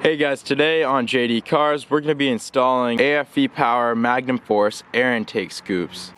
Hey guys, today on JD Cars, we're going to be installing aFe Power Magnum Force air intake scoops.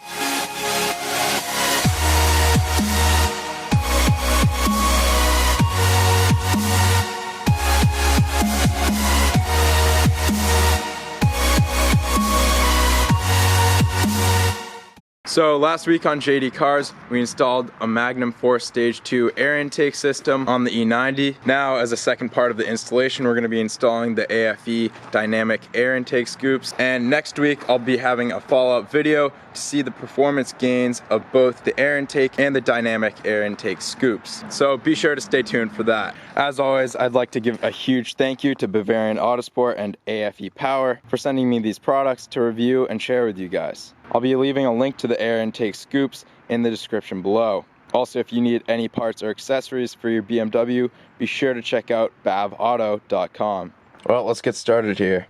So last week on JD Cars, we installed a Magnum Force Stage 2 air intake system on the E90. Now, as a second part of the installation, we're going to be installing the aFe dynamic air intake scoops. And next week, I'll be having a follow-up video to see the performance gains of both the air intake and the dynamic air intake scoops. So be sure to stay tuned for that. As always, I'd like to give a huge thank you to Bavarian Autosport and aFe Power for sending me these products to review and share with you guys. I'll be leaving a link to the air intake scoops in the description below. Also, if you need any parts or accessories for your BMW, be sure to check out bavauto.com. Well, let's get started here.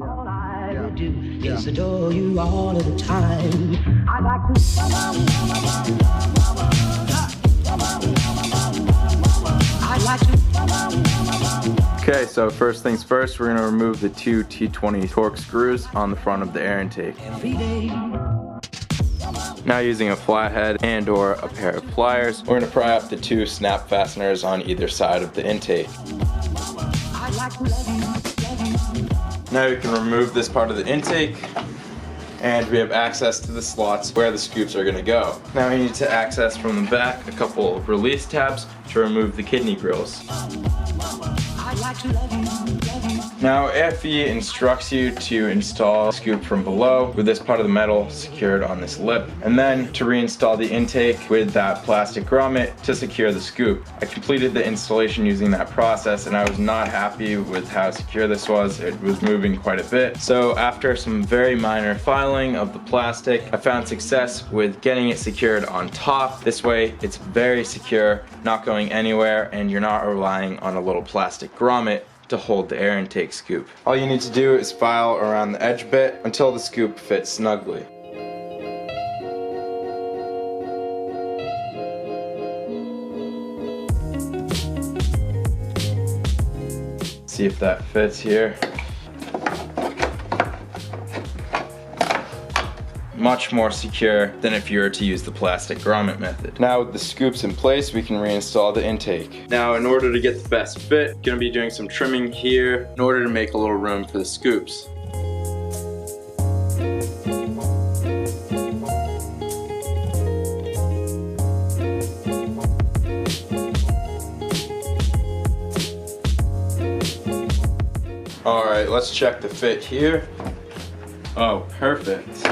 All I do is adore you all of the time. I like to. I like to. Okay, so first things first, we're going to remove the two T20 Torx screws on the front of the air intake. Every day. Now using a flathead and or a pair of pliers, we're going to pry up the two snap fasteners on either side of the intake. I like to love you. Now you can remove this part of the intake, and we have access to the slots where the scoops are going to go. Now we need to access from the back a couple of release tabs to remove the kidney grills. I like to love you. Now aFe instructs you to install the scoop from below with this part of the metal secured on this lip, and then to reinstall the intake with that plastic grommet to secure the scoop. I completed the installation using that process and I was not happy with how secure this was. It was moving quite a bit. So after some very minor filing of the plastic, I found success with getting it secured on top. This way it's very secure, not going anywhere, and you're not relying on a little plastic grommet to hold the air intake scoop. All you need to do is file around the edge bit until the scoop fits snugly. See if that fits here. Much more secure than if you were to use the plastic grommet method. Now with the scoops in place, we can reinstall the intake. Now in order to get the best fit, gonna be doing some trimming here in order to make a little room for the scoops. Alright, let's check the fit here. Oh, perfect.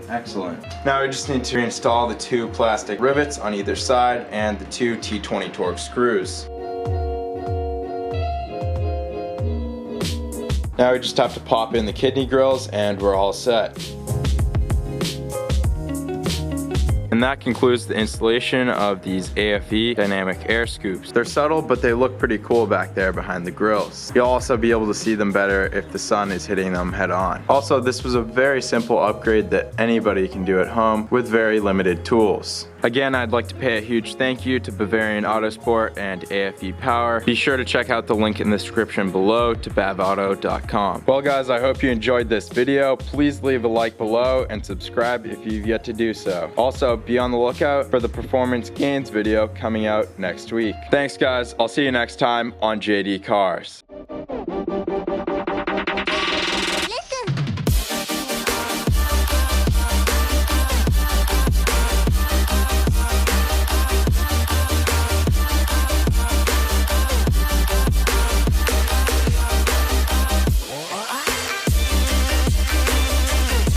Excellent. Now we just need to install the two plastic rivets on either side and the two T20 Torx screws. Now we just have to pop in the kidney grills and we're all set. And that concludes the installation of these aFe dynamic air scoops. They're subtle, but they look pretty cool back there behind the grills. You'll also be able to see them better if the sun is hitting them head on. Also, this was a very simple upgrade that anybody can do at home with very limited tools. Again, I'd like to pay a huge thank you to Bavarian Autosport and aFe Power. Be sure to check out the link in the description below to bavauto.com. Well guys, I hope you enjoyed this video. Please leave a like below and subscribe if you've yet to do so. Also, be on the lookout for the performance gains video coming out next week. Thanks guys, I'll see you next time on JD Cars.